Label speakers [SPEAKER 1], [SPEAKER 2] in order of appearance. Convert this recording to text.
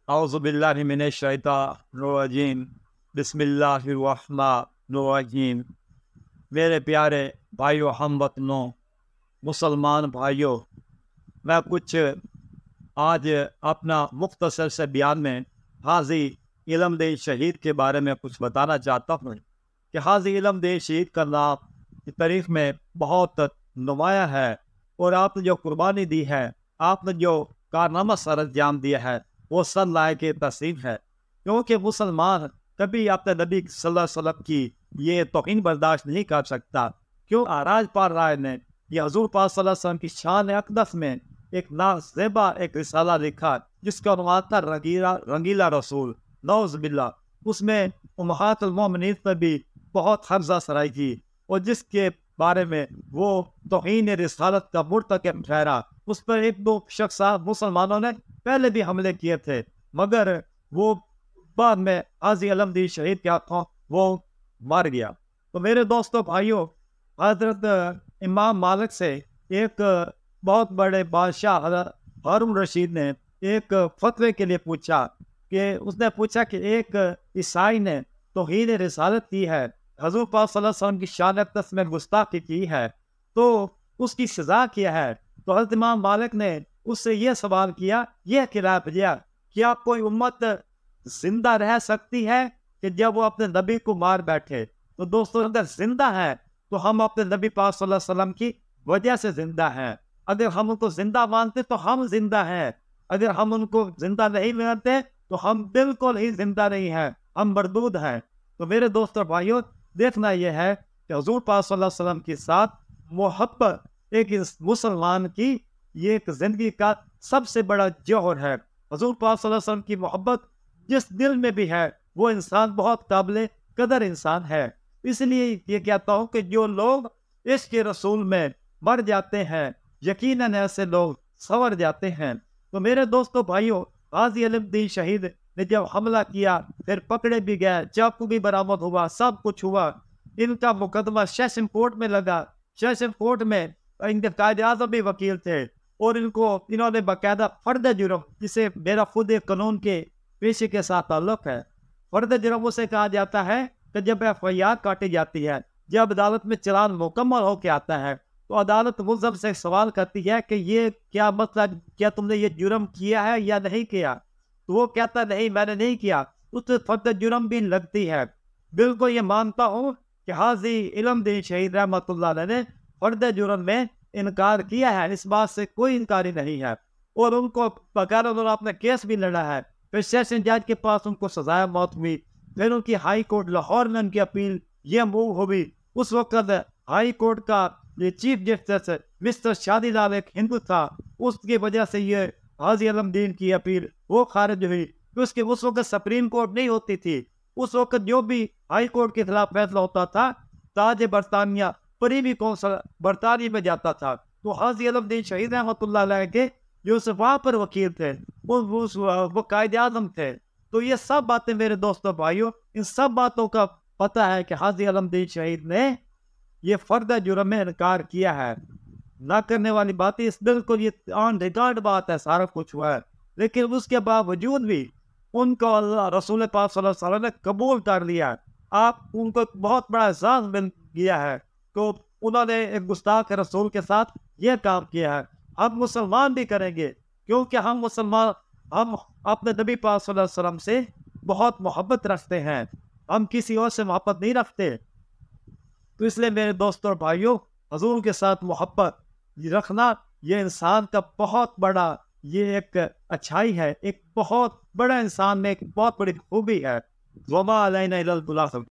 [SPEAKER 1] اعوذ باللہ من الشیطان الرجیم بسم اللہ الرحمن الرحیم۔ میرے پیارے بھائیو ہم وطنوں، مسلمان بھائیوں، میں کچھ آج اپنا مختصر سے بیان میں حاجی علم دین شہید کے بارے میں کچھ بتانا چاہتا ہوں کہ حاجی علم دین شہید کا نام تاریخ میں بہت نمایاں ہے، اور آپ نے جو قربانی دی ہے، آپ نے جو کارنامہ سر انجام دیا ہے، وہ سب لائق تسلیم ہے، کیونکہ مسلمان کبھی اپنے نبی صلی اللہ علیہ وسلم کی یہ توہین برداشت نہیں کر سکتا۔ کیوں راج پال رائے نے یہ حضور پاک صلی اللہ علیہ وسلم کی شان اقدس میں ایک نازیبا ایک رسالہ لکھا جس کا عنوان تھا رنگیلا رسول، نعوذ باللہ۔ اس میں امہات المومنین پر بھی بہت حرزہ سرائی کی، اور جس کے بارے میں وہ توہین رسالت کا مرتکب ٹھہرا۔ اس پر ایک دو شخص مسلمانوں نے پہلے بھی حملے کیے تھے، مگر وہ بعد میں حاجی علم دین شہید کے ہاتھوں وہ مر گیا۔ تو میرے دوستوں بھائیوں، حضرت امام مالک سے ایک بہت بڑے بادشاہ ہارون رشید نے ایک فتوے کے لیے پوچھا، کہ اس نے پوچھا کہ ایک عیسائی نے توہین رسالت کی ہے، حضور پاک صلی اللہ علیہ وسلم کی شان اقدس میں گستاخی کی ہے، تو اس کی سزا کیا ہے؟ تو حضرت امام مالک نے اس سے یہ سوال کیا، یہ خلاف دیا، کیا کوئی امت زندہ رہ سکتی ہے کہ جب وہ اپنے نبی کو مار بیٹھے؟ تو دوستوں، اگر زندہ ہے تو ہم اپنے نبی پاک صلی اللہ علیہ وسلم کی وجہ سے زندہ ہیں۔ اگر ہم ان کو زندہ مانتے تو ہم زندہ ہیں، اگر ہم ان کو زندہ نہیں مانتے تو ہم بالکل ہی زندہ نہیں ہیں، ہم مردود ہیں۔ تو میرے دوستوں بھائیوں، دیکھنا یہ ہے کہ حضور پاک صلی اللہ علیہ وسلم کے ساتھ محبت ایک مسلمان کی یہ ایک زندگی کا سب سے بڑا جوہر ہے۔ حضور پاک صلی اللہ علیہ وسلم کی محبت جس دل میں بھی ہے، وہ انسان بہت قابل قدر انسان ہے۔ اس لیے یہ کہتا ہوں کہ جو لوگ عشق رسول میں مر جاتے ہیں، یقیناً ایسے لوگ سنور جاتے ہیں۔ تو میرے دوستوں بھائیوں، حاجی علم دین شہید نے جب حملہ کیا، پھر پکڑے بھی گئے، چاقو بھی برآمد ہوا، سب کچھ ہوا۔ ان کا مقدمہ سیشن کورٹ میں لگا۔ سیشن کورٹ میں ان کے قائد اعظم بھی وکیل تھے، اور انہوں نے باقاعدہ فرد جرم، جسے میرا خود قانون کے پیشے کے ساتھ تعلق ہے، فرد جرم اسے کہا جاتا ہے کہ جب ایف آئی آر کاٹی جاتی ہے، جب عدالت میں چلان مکمل ہو کے آتا ہے، تو عدالت ملزم سے سوال کرتی ہے کہ یہ کیا مسئلہ، کیا تم نے یہ جرم کیا ہے یا نہیں کیا؟ تو وہ کہتا نہیں، میں نے نہیں کیا۔ اس سے فرد جرم بھی لگتی ہے۔ بالکل یہ مانتا ہوں کہ حاجی علم دین شہید رحمۃ اللہ علیہ نے فرد جرم میں انکار کیا ہے، اس بات سے کوئی انکاری نہیں ہے، اور ان کو بغیر انہوں نے اپنا کیس بھی لڑا ہے۔ پھر سیشن جج کے پاس ان کو سزائے موت ہوئی، پھر ان کی ہائی کورٹ لاہور میں ان کی اپیل یہ موو ہوئی۔ اس وقت ہائی کورٹ کا یہ چیف جسٹس مسٹر شادی لال ایک ہندو تھا، اس کی وجہ سے یہ حاجی علم دین کی اپیل وہ خارج ہوئی۔ اس وقت سپریم کورٹ نہیں ہوتی تھی، اس وقت جو بھی ہائی کورٹ کے خلاف فیصلہ ہوتا تھا، تاج برطانیہ پریوی کونسل برطانیہ میں جاتا تھا۔ تو حاجی علم دین شہید رحمۃ اللہ علیہ کے جو وہاں پر وکیل تھے، وہ قائد اعظم تھے۔ تو یہ سب باتیں میرے دوستوں بھائیوں، ان سب باتوں کا پتہ ہے کہ حاجی علم دین شہید نے یہ فرد جرم میں انکار کیا ہے۔ نہ کرنے والی باتیں، اس بالکل یہ آن ریکارڈ بات ہے، سارا کچھ ہوا ہے، لیکن اس کے باوجود بھی ان کو اللہ رسول پاک صلی اللہ علیہ وسلم نے قبول کر لیا۔ آپ ان کو بہت بڑا اعزاز مل گیا ہے، تو انہوں نے ایک گستاخ رسول کے ساتھ یہ کام کیا ہے۔ ہم مسلمان بھی کریں گے، کیونکہ ہم مسلمان، ہم اپنے نبی پاک صلی اللہ علیہ وسلم سے بہت محبت رکھتے ہیں، ہم کسی اور سے محبت نہیں رکھتے۔ تو اس لیے میرے دوستوں اور بھائیوں، حضور کے ساتھ محبت رکھنا یہ انسان کا بہت بڑا یہ ایک اچھائی ہے، ایک بہت بڑا انسان میں ایک بہت بڑی خوبی ہے۔ وما علینا الا البلاغ۔